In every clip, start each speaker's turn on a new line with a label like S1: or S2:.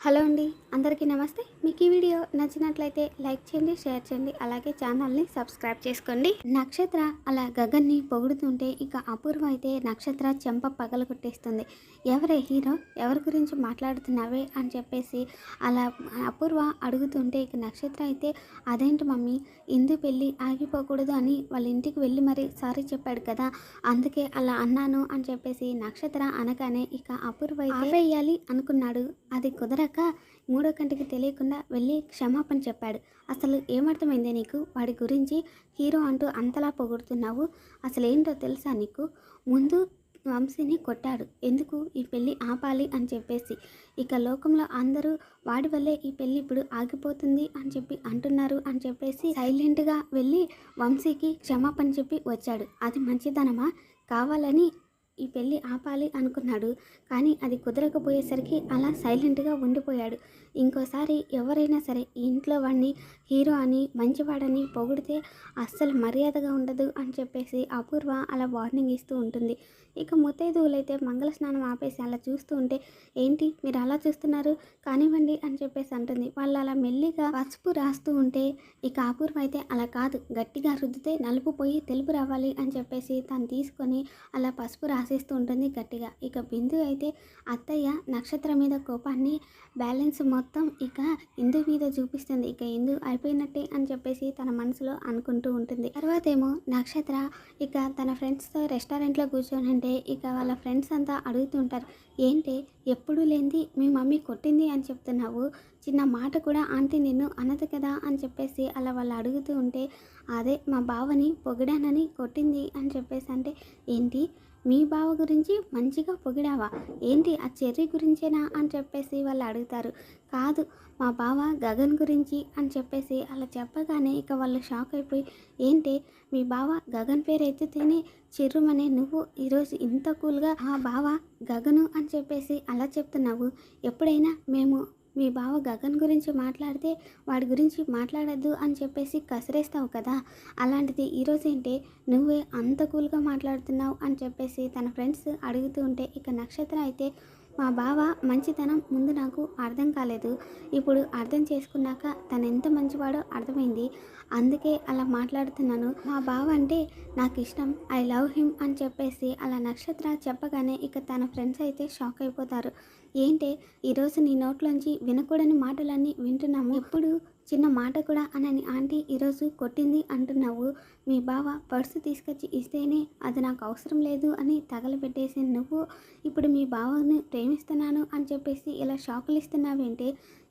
S1: Hello అండి, అందరికీ నమస్తే. మీకు ఈ వీడియో నచ్చినట్లయితే లైక్ చేయండి, షేర్ చేయండి, అలాగే ఛానల్ని సబ్స్క్రైబ్ చేసుకోండి. నక్షత్ర అలా గగన్ని పొగుడుతుంటే ఇక అపూర్వ అయితే నక్షత్ర చెంప పగలగొట్టేస్తుంది. ఎవరే హీరో, ఎవరి గురించి మాట్లాడుతున్నావే అని చెప్పేసి అలా అపూర్వ అడుగుతుంటే ఇక నక్షత్ర అయితే అదేంటి మమ్మీ, ఇందు పెళ్ళి ఆగిపోకూడదు అని వాళ్ళ ఇంటికి వెళ్ళి మరి సారీ చెప్పాడు కదా, అందుకే అలా అన్నాను అని చెప్పేసి నక్షత్ర అనగానే ఇక అపూర్వ ఆపేయాలి అనుకున్నాడు. అది కుదరక మూడో కంటికి తెలియకుండా వెళ్ళి క్షమాపణ చెప్పాడు. అసలు ఏమర్థమైందే నీకు, వాడి గురించి హీరో అంటూ అంతలా పొగుడుతున్నావు? అసలు ఏంటో తెలుసా నీకు? ముందు వంశీని కొట్టాడు, ఎందుకు ఈ పెళ్ళి ఆపాలి అని చెప్పేసి. ఇక లోకంలో అందరూ వాడి వల్లే ఈ పెళ్ళి ఇప్పుడు ఆగిపోతుంది అని చెప్పి అంటున్నారు అని చెప్పేసి సైలెంట్గా వెళ్ళి వంశీకి క్షమాపణ చెప్పి వచ్చాడు. అది మంచిదనమా? కావాలని ఈ పెళ్ళి ఆపాలి అనుకున్నాడు, కానీ అది కుదరకపోయేసరికి అలా సైలెంట్గా ఉండిపోయాడు. ఇంకోసారి ఎవరైనా సరే ఈ ఇంట్లో వాడిని హీరో అని మంచివాడని పొగిడితే అస్సలు మర్యాదగా ఉండదు అని చెప్పేసి అపూర్వ అలా వార్నింగ్ ఇస్తూ ఉంటుంది. ఇక ముత్తైదువులైతే మంగళ స్నానం ఆపేసి అలా చూస్తూ ఉంటే, ఏంటి మీరు అలా చూస్తున్నారు, కానివ్వండి అని చెప్పేసి అంటుంది. వాళ్ళు అలా మెల్లిగా పసుపు రాస్తూ ఉంటే ఇక అపూర్వ అయితే అలా కాదు, గట్టిగా రుద్దితే నలుపు పోయి తెలుపు రావాలి అని చెప్పేసి తను తీసుకొని అలా పసుపు రాసేస్తూ ఉంటుంది గట్టిగా. ఇక బిందు అయితే అత్తయ్య నక్షత్రం మీద కోపాన్ని బ్యాలెన్స్ మొత్తం ఇక ఇందు మీద చూపిస్తుంది. ఇక ఇందు అయిపోయినట్టే అని చెప్పేసి తన మనసులో అనుకుంటూ ఉంటుంది. తర్వాత ఏమో నక్షత్ర ఇక తన ఫ్రెండ్స్తో రెస్టారెంట్లో కూర్చొని అంటే ఇక వాళ్ళ ఫ్రెండ్స్ అంతా అడుగుతుంటారు, ఏంటి ఎప్పుడు లేనిది మీ మమ్మీ కొట్టింది అని చెప్తున్నావు, చిన్న మాట కూడా ఆంటీ నిన్ను అనదు కదా అని చెప్పేసి అలా వాళ్ళు అడుగుతూ ఉంటే, అదే మా బావని పొగిడానని కొట్టింది అని చెప్పేసి అంటే, ఏంటి మీ బావ గురించి మంచిగా పొగిడావా, ఏంటి ఆ చెర్రీ గురించేనా అని చెప్పేసి వాళ్ళు అడుగుతారు. కాదు, మా బావ గగన్ గురించి అని చెప్పేసి అలా చెప్పగానే ఇక వాళ్ళు షాక్ అయిపోయి, ఏంటి మీ బావ గగన్ పేరు ఎత్తితేనే చిర్రుమనే నువ్వు ఈరోజు ఇంత కూల్గా ఆ బావ గగను అని చెప్పేసి అలా చెప్తున్నావు, ఎప్పుడైనా మేము మీ బావ గగన్ గురించి మాట్లాడితే వాడి గురించి మాట్లాడద్దు అని చెప్పేసి కసిరేస్తావు కదా, అలాంటిది ఈరోజు ఏంటి నువ్వే అంత కూల్గా మాట్లాడుతున్నావు అని చెప్పేసి తన ఫ్రెండ్స్ అడుగుతూ ఉంటే ఇక నక్షత్ర అయితే, మా బావ మంచితనం ముందు నాకు అర్థం కాలేదు, ఇప్పుడు అర్థం చేసుకున్నాక తను ఎంత మంచివాడో అర్థమైంది, అందుకే అలా మాట్లాడుతున్నాను, మా బావ అంటే నాకు ఇష్టం, ఐ లవ్ హిమ్ అని చెప్పేసి అలా నక్షత్ర చెప్పగానే ఇక తన ఫ్రెండ్స్ అయితే షాక్ అయిపోతారు. ఏంటి ఈరోజు నీ నోట్లోంచి వినకూడని మాటలన్నీ వింటున్నాము, ఎప్పుడు చిన్న మాట కూడా అనని ఆంటీ ఈరోజు కొట్టింది అంటున్నావు, మీ బావ పర్సు తీసుకొచ్చి ఇస్తేనే అది నాకు అవసరం లేదు అని తగలబెట్టేసి నువ్వు ఇప్పుడు మీ బావని ప్రేమిస్తున్నాను అని చెప్పేసి ఇలా షాకులు ఇస్తున్నావేంటి,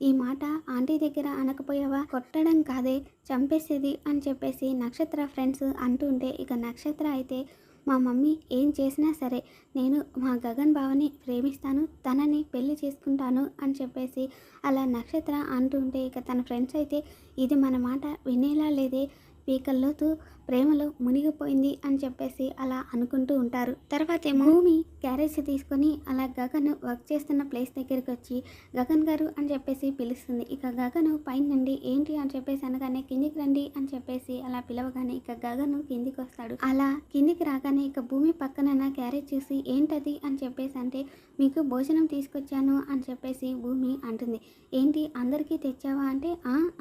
S1: ఈ మాట ఆంటీ దగ్గర అనకపోయావా, కొట్టడం కాదే చంపేసేది అని చెప్పేసి నక్షత్ర ఫ్రెండ్స్ అంటుంటే ఇక నక్షత్ర అయితే, మా మమ్మీ ఏం చేసినా సరే నేను మా గగన్ బావని ప్రేమిస్తాను, తనని పెళ్లి చేసుకుంటాను అని చెప్పేసి అలా నక్షత్ర అంటుంటే ఇక తన ఫ్రెండ్స్ అయితే, ఇది మన మాట వినేలా లేదే, పీకల్లోతు ప్రేమలో మునిగిపోయింది అని చెప్పేసి అలా అనుకుంటూ ఉంటారు. తర్వాత ఏమో భూమి క్యారేజ్ తీసుకొని అలా గగన్ వర్క్ చేస్తున్న ప్లేస్ దగ్గరికి వచ్చి గగన్ గారు అని చెప్పేసి పిలుస్తుంది. ఇక గగన్ పైన నుండి ఏంటి అని చెప్పేసి అనగానే కిందికి రండి అని చెప్పేసి అలా పిలవగానే ఇక గగన్ కిందికి వస్తాడు. అలా కిందికి రాగానే ఇక భూమి పక్కన క్యారేజ్ చూసి ఏంటది అని చెప్పేసి అంటే, మీకు భోజనం తీసుకొచ్చాను అని చెప్పేసి భూమి అంటుంది. ఏంటి అందరికీ తెచ్చావా అంటే,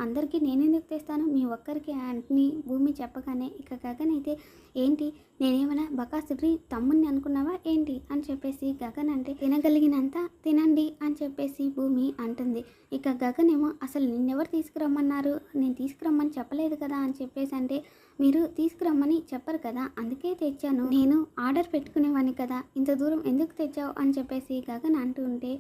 S1: అందరికీ నేనెందుకు తెస్తాను, మీ ఒక్కరికి అని భూమి చెప్పగానే ఇక గగన్ అయితే, ఏంటి నేనేమైనా బకాసుడి తమ్ముడిని అనుకున్నావా ఏంటి అని చెప్పేసి గగన్ అంటే, తినగలిగినంత తినండి అని చెప్పేసి భూమి అంటుంది. ఇక గగన్ ఏమో, అసలు నిన్నెవరు తీసుకురమ్మన్నారు, నేను తీసుకురమ్మని చెప్పలేదు కదా అని చెప్పేసి అంటే, మీరు తీసుకురమ్మని చెప్పరు కదా అందుకే తెచ్చాను, నేను ఆర్డర్ పెట్టుకునేవాడిని కదా, ఇంత దూరం ఎందుకు తెచ్చావు అని చెప్పేసి గగన్ అంటూ ఉంటే,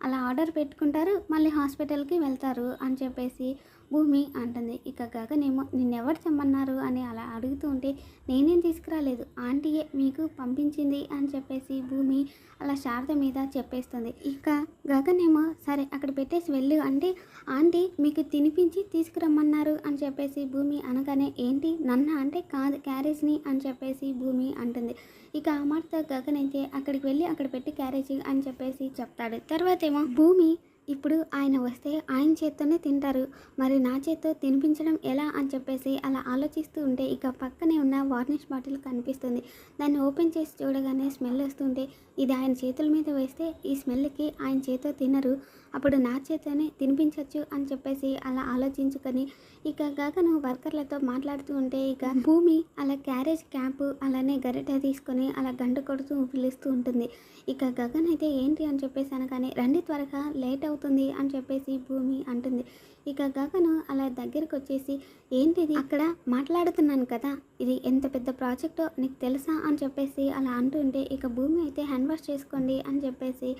S1: అలా ఆర్డర్ పెట్టుకుంటారు మళ్ళీ హాస్పిటల్కి వెళ్తారు అని చెప్పేసి భూమి అంటుంది. ఇక గగన్ ఏమో, నిన్నెవరు తెమ్మన్నారు అని అలా అడుగుతూ ఉంటే, నేనేం తీసుకురాలేదు ఆంటీయే మీకు పంపించింది అని చెప్పేసి భూమి అలా శారద మీద చెప్పేస్తుంది. ఇక గగన్ ఏమో, సరే అక్కడ పెట్టేసి వెళ్ళు అంటే, ఆంటీ మీకు తినిపించి తీసుకురమ్మన్నారు అని చెప్పేసి భూమి అనగానే, ఏంటి నన్ను అంటే, కాదు క్యారేజ్ని అని చెప్పేసి భూమి అంటుంది. ఇక ఆ మాటతో గగన్ అయితే అక్కడికి వెళ్ళి అక్కడ పెట్టి క్యారేజ్ అని చెప్పేసి చెప్తాడు. తర్వాత ఏమో భూమి, ఇప్పుడు ఆయన వస్తే ఆయన చేత్తోనే తింటారు, మరి నా చేత్తో తినిపించడం ఎలా అని చెప్పేసి అలా ఆలోచిస్తూ ఉంటే ఇక పక్కనే ఉన్న వార్నిష్ బాటిల్ కనిపిస్తుంది. దాన్ని ఓపెన్ చేసి చూడగానే స్మెల్ వస్తుంటే, ఇది ఆయన చేతుల మీద వేస్తే ఈ స్మెల్కి ఆయన చేతితో తినరు, అప్పుడు నా చేతనే తినిపించవచ్చు అని చెప్పేసి అలా ఆలోచించుకొని ఇక గగను వర్కర్లతో మాట్లాడుతూ ఉంటే ఇక భూమి అలా క్యారేజ్ క్యాప్ అలానే గరిటె తీసుకొని అలా గంట కొడుతూ పిలుస్తూ ఉంటుంది. ఇక గగన్ అయితే ఏంటి అని చెప్పేసి అనగానే రండి త్వరగా లేట్ అవుతుంది అని చెప్పేసి భూమి అంటుంది. ఇక గగను అలా దగ్గరికి వచ్చేసి ఏంటిది అక్కడ మాట్లాడుతున్నాను కదా, ఇది ఎంత పెద్ద ప్రాజెక్టో నీకు తెలుసా అని చెప్పేసి అలా అంటుంటే ఇక భూమి అయితే హ్యాండ్ వాష్ చేసుకోండి అని చెప్పేసి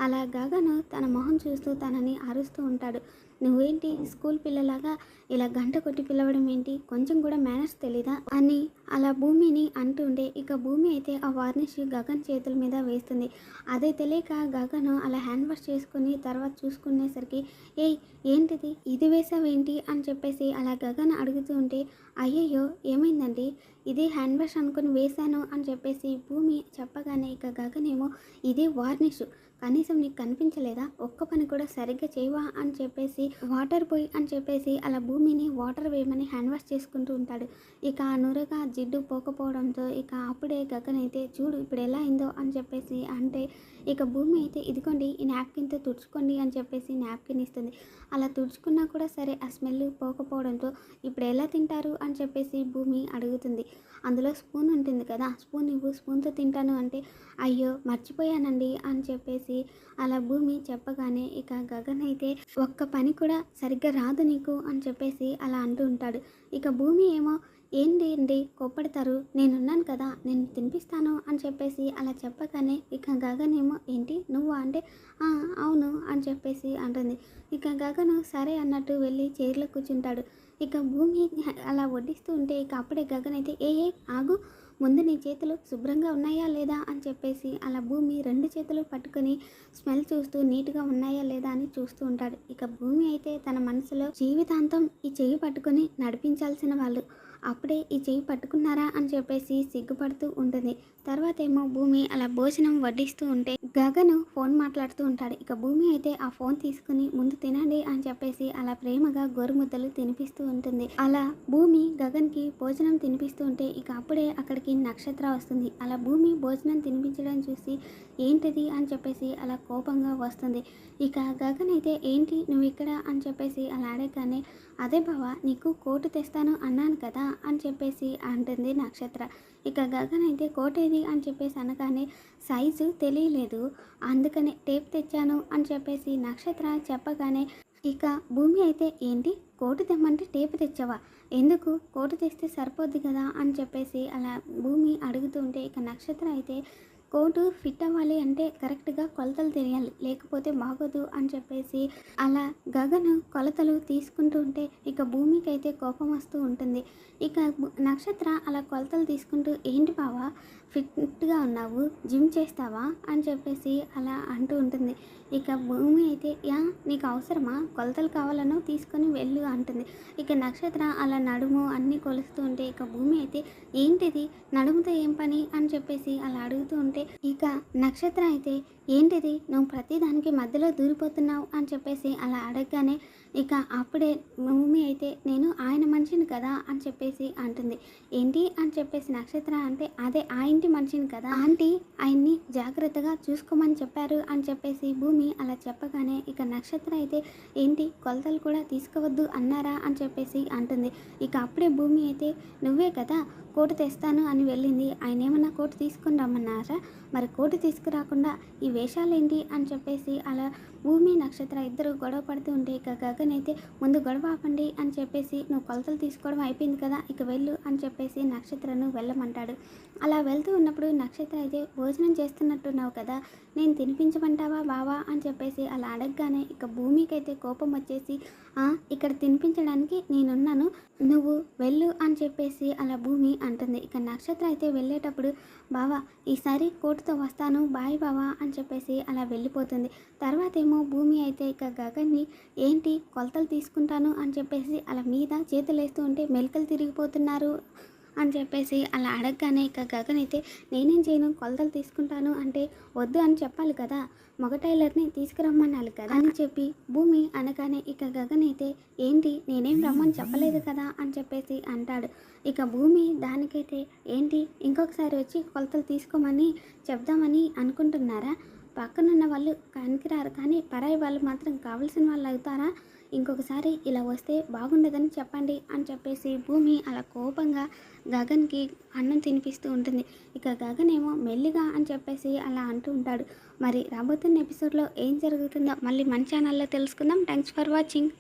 S1: అలా గగను తన మొహం చూస్తూ తనని అరుస్తూ ఉంటాడు. నువ్వేంటి స్కూల్ పిల్లలాగా ఇలా గంట కొట్టి పిలవడం ఏంటి, కొంచెం కూడా మేనర్స్ తెలీదా అని అలా భూమిని అంటుండే ఇక భూమి అయితే ఆ వార్నిష్ గగన్ చేతుల మీద వేస్తుంది. అదే తెలియక గగను అలా హ్యాండ్ వాష్ చేసుకుని తర్వాత చూసుకునేసరికి ఏయ్ ఏంటిది ఇది వేసావేంటి అని చెప్పేసి అలా గగన్ అడుగుతూ ఉంటే అయ్యయ్యో ఏమైందండి, ఇది హ్యాండ్ వాష్ అనుకుని వేశాను అని చెప్పేసి భూమి చెప్పగానే ఇక గగనేమో ఇది వార్నిష్, కనీసం నీకు కనిపించలేదా, ఒక్క పని కూడా సరిగ్గా చేయవా అని చెప్పేసి వాటర్ పోయి అని చెప్పేసి అలా భూమిని వాటర్ వేయమని హ్యాండ్ వాష్ చేసుకుంటూ ఉంటాడు. ఇక ఆ నురగా జిడ్డు పోకపోవడంతో ఇక అప్పుడే గగన్ అయితే చూడు ఇప్పుడు ఎలా అయిందో అని చెప్పేసి అంటే ఇక భూమి అయితే ఇదిగోండి ఈ నాప్కిన్తో తుడుచుకోండి అని చెప్పేసి నాప్కిన్ ఇస్తుంది. అలా తుడుచుకున్నా కూడా సరే ఆ స్మెల్ పోకపోవడంతో ఇప్పుడు ఎలా తింటారు అని చెప్పేసి భూమి అడుగుతుంది. అందులో స్పూన్ ఉంటుంది కదా, స్పూన్ ఇవ్వు స్పూన్తో తింటాను అంటే అయ్యో మర్చిపోయానండి అని చెప్పేసి అలా భూమి చెప్పగానే ఇక గగన్ అయితే ఒక్క పని కూడా సరిగ్గా రాదు నీకు అని చెప్పేసి అలా అంటూ ఉంటాడు. ఇక భూమి ఏమో ఏంటి అండి కోప్పడతారు, నేనున్నాను కదా నేను తినిపిస్తాను అని చెప్పేసి అలా చెప్పగానే ఇక గగన్ ఏమో ఏంటి నువ్వు అంటే అవును అని చెప్పేసి అంటుంది. ఇక గగను సరే అన్నట్టు వెళ్ళి చైర్లో కూర్చుంటాడు. ఇక భూమి అలా వడ్డిస్తూ ఉంటే ఇక అప్పుడే గగన్ అయితే ఆగు, ముందు నీ చేతులు శుభ్రంగా ఉన్నాయా లేదా అని చెప్పేసి అలా భూమి రెండు చేతులు పట్టుకొని స్మెల్ చూస్తూ నీట్గా ఉన్నాయా లేదా అని చూస్తూ ఉంటాడు. ఇక భూమి అయితే తన మనసులో జీవితాంతం ఈ చెయ్యి పట్టుకొని నడిపించాల్సిన వాళ్ళు అప్పుడే ఈ చెయ్యి పట్టుకున్నారా అని చెప్పేసి సిగ్గుపడుతూ ఉంటుంది. తర్వాత ఏమో భూమి అలా భోజనం వడ్డిస్తూ ఉంటే గగను ఫోన్ మాట్లాడుతూ ఉంటాడు. ఇక భూమి అయితే ఆ ఫోన్ తీసుకుని ముందు తినండి అని చెప్పేసి అలా ప్రేమగా గోరుముద్దలు తినిపిస్తూ ఉంటుంది. అలా భూమి గగన్కి భోజనం తినిపిస్తూ ఉంటే ఇక అప్పుడే అక్కడికి నక్షత్ర వస్తుంది. అలా భూమి భోజనం తినిపించడం చూసి ఏంటిది అని చెప్పేసి అలా కోపంగా వస్తుంది. ఇక గగన్ అయితే ఏంటి నువ్వు ఇక్కడ అని చెప్పేసి అలా అడగగానే అదే బావా నీకు కోటు తెస్తాను అన్నాను కదా అని చెప్పేసి అంటుంది నక్షత్ర. ఇక గగన్ అయితే కోట్ ఏది అని చెప్పేసి అనగానే సైజు తెలియలేదు అందుకనే టేప్ తెచ్చాను అని చెప్పేసి నక్షత్ర చెప్పగానే ఇక భూమి అయితే ఏంటి కోటు తెమ్మంటే టేపు తెచ్చావా, ఎందుకు కోటు తెస్తే సరిపోద్ది కదా అని చెప్పేసి అలా భూమి అడుగుతుంటే ఇక నక్షత్ర అయితే కోటు ఫిట్ అవ్వాలి అంటే కరెక్ట్గా కొలతలు తెలియాలి లేకపోతే బాగోదు అని చెప్పేసి అలా గగను కొలతలు తీసుకుంటూ ఉంటే ఇక భూమికి అయితే కోపం వస్తూ ఉంటుంది. ఇక నక్షత్ర అలా కొలతలు తీసుకుంటూ ఏంటి బావా ఫిట్గా ఉన్నావు జిమ్ చేస్తావా అని చెప్పేసి అలా అంటూ ఉంటుంది. ఇక భూమి అయితే నీకు అవసరమా కొలతలు కావాలనో తీసుకొని వెళ్ళు అంటుంది. ఇక నక్షత్ర అలా నడుము అన్నీ కొలుస్తూ ఉంటే ఇక భూమి అయితే ఏంటిది నడుముతో ఏం పని అని చెప్పేసి అలా అడుగుతూ ఉంటే ఇక నక్షత్ర అయితే ఏంటిది నువ్వు ప్రతిదానికి మధ్యలో దూరిపోతున్నావు అని చెప్పేసి అలా అడగగానే ఇక అప్పుడే భూమి అయితే నేను ఆయన మనిషిని కదా అని చెప్పేసి అంటుంది. ఏంటి అని చెప్పేసి నక్షత్ర అంటే అదే ఆ ఇంటి మనిషిని కదా ఆంటీ ఆయన్ని జాగ్రత్తగా చూసుకోమని చెప్పారు అని చెప్పేసి భూమి అలా చెప్పగానే ఇక నక్షత్ర అయితే ఏంటి కొలతలు కూడా తీసుకోవద్దు అన్నారా అని చెప్పేసి అంటుంది. ఇక అప్పుడే భూమి అయితే నువ్వే కదా కోటు తెస్తాను అని వెళ్ళింది, ఆయన ఏమన్నా కోటు తీసుకుని రమ్మన్నారా, మరి కోటు తీసుకురాకుండా ఈ వేషాలేంటి అని చెప్పేసి అలా భూమి నక్షత్ర ఇద్దరు గొడవ పడుతూ ఉంటే ఇక గగన్ అయితే ముందు గొడవ ఆపండి అని చెప్పేసి నువ్వు కొలతలు తీసుకోవడం అయిపోయింది కదా ఇక వెళ్ళు అని చెప్పేసి నక్షత్రను వెళ్ళమంటాడు. అలా వెళ్తూ ఉన్నప్పుడు నక్షత్ర అయితే భోజనం చేస్తున్నట్టున్నావు కదా నేను తినిపించమంటావా బావా అని చెప్పేసి అలా అడగగానే ఇక భూమికి అయితే కోపం వచ్చేసి ఇక్కడ తినిపించడానికి నేనున్నాను నువ్వు వెళ్ళు అని చెప్పేసి అలా భూమి అంటుంది. ఇక నక్షత్ర అయితే వెళ్ళేటప్పుడు బావా ఈసారి కోటుతో వస్తాను బాయ్ బావా అని చెప్పేసి అలా వెళ్ళిపోతుంది. తర్వాత ఏమో భూమి అయితే ఇక గగన్ని ఏంటి కొలతలు తీసుకుంటాను అని చెప్పేసి అలా మీద చేతులు వేస్తూ ఉంటే మెలికలు తిరిగిపోతున్నారు అని చెప్పేసి అలా అడగగానే ఇక గగన్ అయితే నేనేం చేయను కొలతలు తీసుకుంటాను అంటే వద్దు అని చెప్పాలి కదా మగ టైలర్ని తీసుకురమ్మన్నాలి కదా అని చెప్పి భూమి అనగానే ఇక గగన్ అయితే ఏంటి నేనేం రమ్మని చెప్పలేదు కదా అని చెప్పేసి అంటాడు. ఇక భూమి దానికైతే ఏంటి ఇంకొకసారి వచ్చి కొలతలు తీసుకోమని చెప్దామని అనుకుంటున్నారా, పక్కనున్న వాళ్ళు కనికిరారు, కానీ పరాయి వాళ్ళు మాత్రం కావాల్సిన వాళ్ళు అవుతారా? ఇంకొకసారి ఇలా వస్తే బాగుండదని చెప్పండి అని చెప్పేసి భూమి అలా కోపంగా గగన్కి అన్నం తినిపిస్తూ ఉంటుంది. ఇక గగన్ ఏమో మెల్లిగా అని చెప్పేసి అలా అంటూ ఉంటాడు. మరి రాబోతున్న ఎపిసోడ్లో ఏం జరుగుతుందో మళ్ళీ మన ఛానల్లో తెలుసుకుందాం. Thanks for watching.